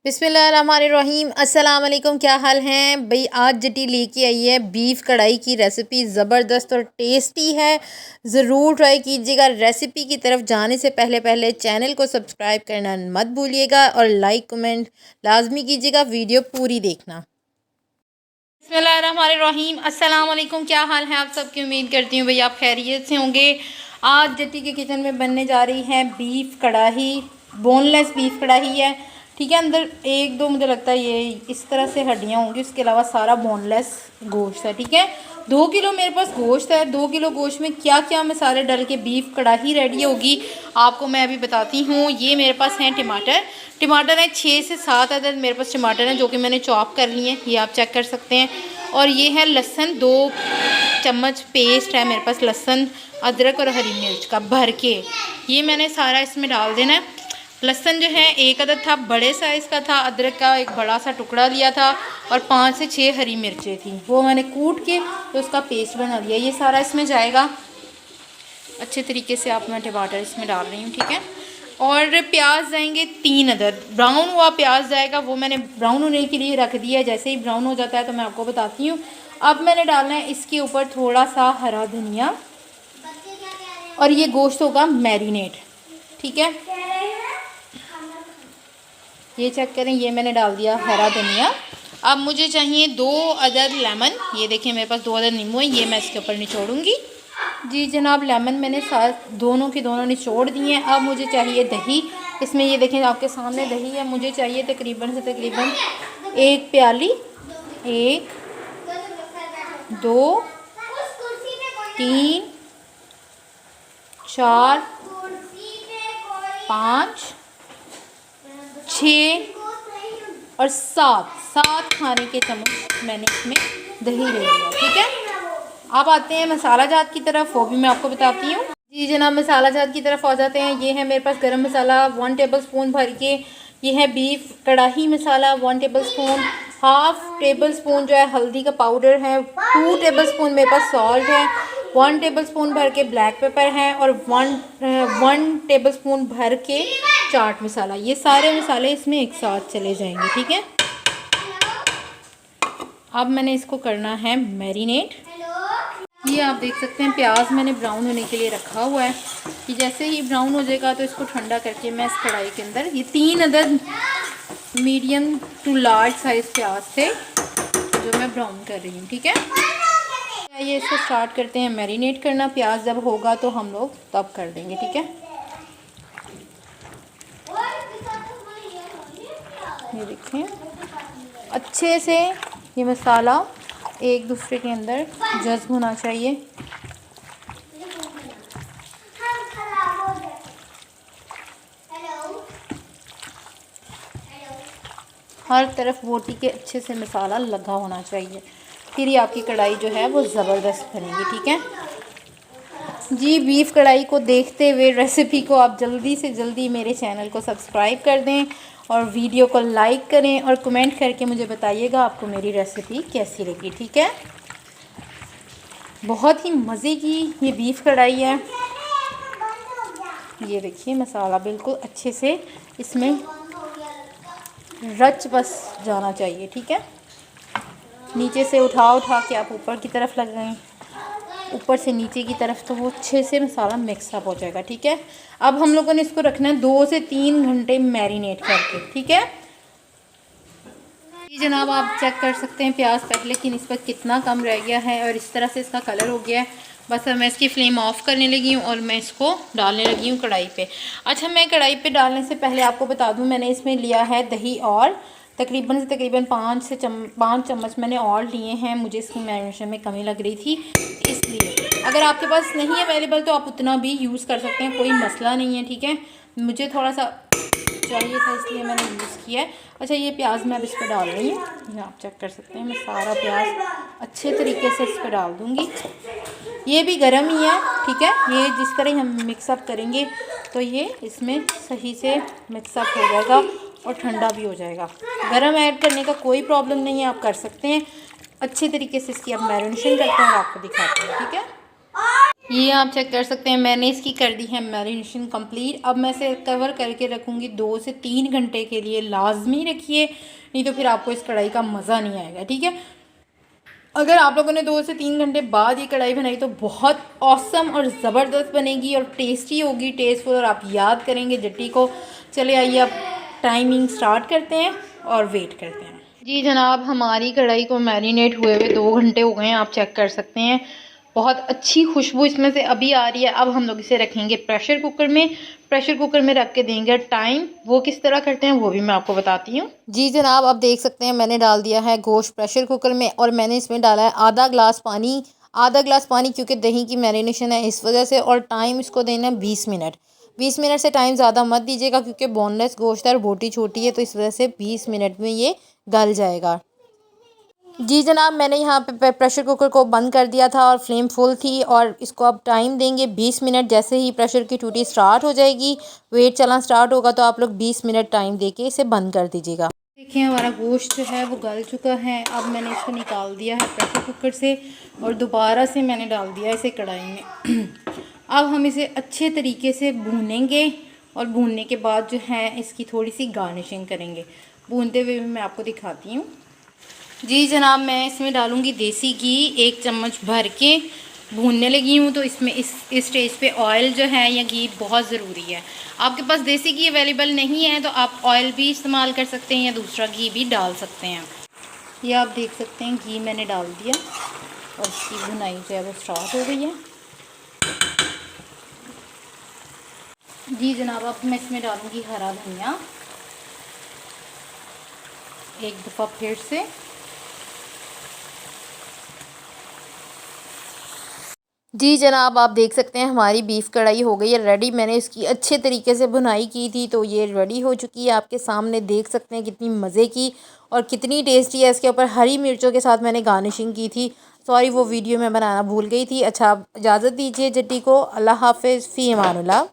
बिस्मिल्लाहिर्रहमानिर्रहीम अस्सलाम वालेकुम। क्या हाल हैं भाई। आज जटी लेके आई है बीफ कढ़ाई की रेसिपी, ज़बरदस्त और टेस्टी है। ज़रूर ट्राई कीजिएगा। रेसिपी की तरफ जाने से पहले चैनल को सब्सक्राइब करना मत भूलिएगा और लाइक कमेंट लाजमी कीजिएगा। वीडियो पूरी देखना। बिस्मिल्लाहिर्रहमानिर्रहीम अस्सलाम वालेकुम। क्या हाल है आप सबकी। उम्मीद करती हूँ भाई आप खैरियत से होंगे। आज जटी के किचन में बनने जा रही है बीफ कढ़ाई। बोनलेस बीफ कढ़ाई है, ठीक है। अंदर एक दो मुझे लगता है ये इस तरह से हड्डियाँ होंगी, उसके अलावा सारा बोनलेस गोश्त है, ठीक है। 2 किलो मेरे पास गोश्त है। 2 किलो गोश्त में क्या क्या मसाले डाल के बीफ कढ़ाई रेडी होगी आपको मैं अभी बताती हूँ। ये मेरे पास हैं टमाटर हैं 6 से 7 अदद मेरे पास टमाटर हैं, जो कि मैंने चॉप कर लिए हैं, ये आप चेक कर सकते हैं। और ये है लहसुन, 2 चम्मच पेस्ट है मेरे पास लहसुन, अदरक और हरी मिर्च का भर के, ये मैंने सारा इसमें डाल देना है। लहसुन जो है 1 अदद था, बड़े साइज़ का था। अदरक का एक बड़ा सा टुकड़ा लिया था और 5 से 6 हरी मिर्चें थी, वो मैंने कूट के तो उसका पेस्ट बना दिया। ये सारा इसमें जाएगा अच्छे तरीके से। आप मैं टमाटर इसमें डाल रही हूँ, ठीक है। और प्याज जाएंगे 3 अदद। ब्राउन हुआ प्याज जाएगा, वो मैंने ब्राउन होने के लिए रख दिया है। जैसे ही ब्राउन हो जाता है तो मैं आपको बताती हूँ। अब मैंने डालना है इसके ऊपर थोड़ा सा हरा धनिया और ये गोश्त होगा मैरिनेट, ठीक है। ये चेक करें, ये मैंने डाल दिया हरा धनिया। अब मुझे चाहिए 2 अदद लेमन। ये देखिए मेरे पास 2 अदद नींबू है, ये मैं इसके ऊपर निचोड़ूंगी। जी जनाब, लेमन मैंने साथ दोनों के दोनों निचोड़ दिए हैं। अब मुझे चाहिए दही। इसमें ये देखें आपके सामने दही है। मुझे चाहिए तकरीबन से तकरीबन 1 प्याली, 1 2 3 4 5 6 और 7 खाने के चम्मच मैंने इसमें दही ले लिया, ठीक है। अब आते हैं मसाला जात की तरफ, वो भी मैं आपको बताती हूँ। जी जनाब, मसाला जात की तरफ आ जाते हैं। ये है मेरे पास गरम मसाला 1 टेबलस्पून भर के। ये है बीफ कढ़ाई मसाला 1 टेबलस्पून। हाफ़ टेबल स्पून जो है हल्दी का पाउडर है। 2 टेबलस्पून मेरे पास सॉल्ट है। 1 टेबलस्पून भर के ब्लैक पेपर है और 1 टेबलस्पून भर के चाट मसाला। ये सारे मसाले इसमें एक साथ चले जाएंगे, ठीक है। अब मैंने इसको करना है मैरिनेट। ये आप देख सकते हैं प्याज मैंने ब्राउन होने के लिए रखा हुआ है कि जैसे ही ब्राउन हो जाएगा तो इसको ठंडा करके मैं इस कढ़ाई के अंदर, ये 3 अदद मीडियम टू लार्ज साइज़ प्याज थे जो मैं ब्राउन कर रही हूँ, ठीक है। ये इसको स्टार्ट करते हैं मैरिनेट करना। प्याज जब होगा तो हम लोग तब कर देंगे, ठीक है। ये देखें अच्छे से ये मसाला एक दूसरे के अंदर जज्ब होना चाहिए। हर तरफ बोटी के अच्छे से मसाला लगा होना चाहिए, फिर ये आपकी कढ़ाई जो है वो ज़बरदस्त बनेगी, ठीक है जी। बीफ कढ़ाई को देखते हुए रेसिपी को आप जल्दी से जल्दी मेरे चैनल को सब्सक्राइब कर दें और वीडियो को लाइक करें और कमेंट करके मुझे बताइएगा आपको मेरी रेसिपी कैसी लगी, ठीक है। बहुत ही मज़े की ये बीफ कढ़ाई है। ये देखिए मसाला बिल्कुल अच्छे से इसमें रच बस जाना चाहिए, ठीक है। नीचे से उठा के आप ऊपर की तरफ लगाएं, ऊपर से नीचे की तरफ, तो वो अच्छे से मसाला मिक्सअप हो जाएगा, ठीक है। अब हम लोगों ने इसको रखना है 2 से 3 घंटे मैरिनेट करके, ठीक है जी जनाब। आप चेक कर सकते हैं प्याज पहले की निस्बत कितना कम रह गया है और इस तरह से इसका कलर हो गया है। बस अब मैं इसकी फ्लेम ऑफ़ करने लगी हूँ और मैं इसको डालने लगी हूँ कढ़ाई पे। अच्छा, मैं कढ़ाई पे डालने से पहले आपको बता दूँ मैंने इसमें लिया है दही और तकरीबन से तकरीबन 5 चम्मच मैंने और लिए हैं। मुझे इसकी मैरिनेशन में कमी लग रही थी, इसलिए अगर आपके पास नहीं है अवेलेबल तो आप उतना भी यूज़ कर सकते हैं, कोई मसला नहीं है, ठीक है। मुझे थोड़ा सा चाहिए था इसलिए मैंने यूज़ किया है। अच्छा, ये प्याज मैं अब इस पर डाल रही हूँ, ये आप चेक कर सकते हैं। मैं सारा प्याज अच्छे तरीके से इस पर डाल दूँगी। ये भी गरम ही है, ठीक है। ये जिस तरह हम मिक्सअप करेंगे तो ये इसमें सही से मिक्सअप हो जाएगा और ठंडा भी हो जाएगा। गरम ऐड करने का कोई प्रॉब्लम नहीं है, आप कर सकते हैं। अच्छे तरीके से इसकी अब मैरिनेशन करते हैं और आपको दिखाते हैं, ठीक है। ये आप चेक कर सकते हैं, मैंने इसकी कर दी है मैरिनेशन कंप्लीट। अब मैं इसे कवर करके रखूँगी 2 से 3 घंटे के लिए। लाजमी रखिए, नहीं तो फिर आपको इस कढ़ाई का मज़ा नहीं आएगा, ठीक है। अगर आप लोगों ने 2 से 3 घंटे बाद ये कढ़ाई बनाई तो बहुत ऑसम और ज़बरदस्त बनेगी और टेस्टी होगी, टेस्टफुल, और आप याद करेंगे जट्टी को। चले आइए अब टाइमिंग स्टार्ट करते हैं और वेट करते हैं। जी जनाब, हमारी कढ़ाई को मैरिनेट हुए हुए 2 घंटे हो गए हैं, आप चेक कर सकते हैं। बहुत अच्छी खुशबू इसमें से अभी आ रही है। अब हम लोग इसे रखेंगे प्रेशर कुकर में। प्रेशर कुकर में रख के देंगे टाइम। वो किस तरह करते हैं वो भी मैं आपको बताती हूँ। जी जनाब, अब देख सकते हैं मैंने डाल दिया है गोश्त प्रेशर कुकर में और मैंने इसमें डाला है आधा ग्लास पानी। आधा ग्लास पानी क्योंकि दही की मैरिनेशन है इस वजह से। और टाइम इसको देना है 20 मिनट। 20 मिनट से टाइम ज़्यादा मत दीजिएगा क्योंकि बोनलेस गोश्त है और बोटी छोटी है, तो इस वजह से 20 मिनट में ये गल जाएगा। जी जनाब, मैंने यहाँ पे प्रेशर कुकर को बंद कर दिया था और फ्लेम फुल थी और इसको अब टाइम देंगे 20 मिनट। जैसे ही प्रेशर की टूटी स्टार्ट हो जाएगी, वेट चलना स्टार्ट होगा, तो आप लोग 20 मिनट टाइम देके इसे बंद कर दीजिएगा। देखिए हमारा गोश्त जो है वो गल चुका है। अब मैंने इसको निकाल दिया है प्रेशर कुकर से और दोबारा से मैंने डाल दिया इसे कढ़ाई में। अब हम इसे अच्छे तरीके से भूनेंगे और भूनने के बाद जो है इसकी थोड़ी सी गार्निशिंग करेंगे। भूनते हुए भी मैं आपको दिखाती हूँ। जी जनाब, मैं इसमें डालूँगी देसी घी 1 चम्मच भर के भूनने लगी हूँ। तो इसमें इस स्टेज पे ऑयल जो है या घी बहुत ज़रूरी है। आपके पास देसी घी अवेलेबल नहीं है तो आप ऑयल भी इस्तेमाल कर सकते हैं या दूसरा घी भी डाल सकते हैं। ये आप देख सकते हैं घी मैंने डाल दिया और इसकी भुनाई जो है वो स्टार्ट हो गई है। जी जनाब, अब मैं इसमें डालूँगी हरा धनिया एक दफ़ा फिर से। जी जनाब, आप देख सकते हैं हमारी बीफ कढ़ाई हो गई है रेडी। मैंने इसकी अच्छे तरीके से भुनाई की थी तो ये रेडी हो चुकी है। आपके सामने देख सकते हैं कितनी मज़े की और कितनी टेस्टी है। इसके ऊपर हरी मिर्चों के साथ मैंने गार्निशिंग की थी। सॉरी, वो वीडियो मैं बनाना भूल गई थी। अच्छा, इजाज़त दीजिए जट्टी को। अल्लाह हाफ़िज़, फ़ी अमानुल्लाह।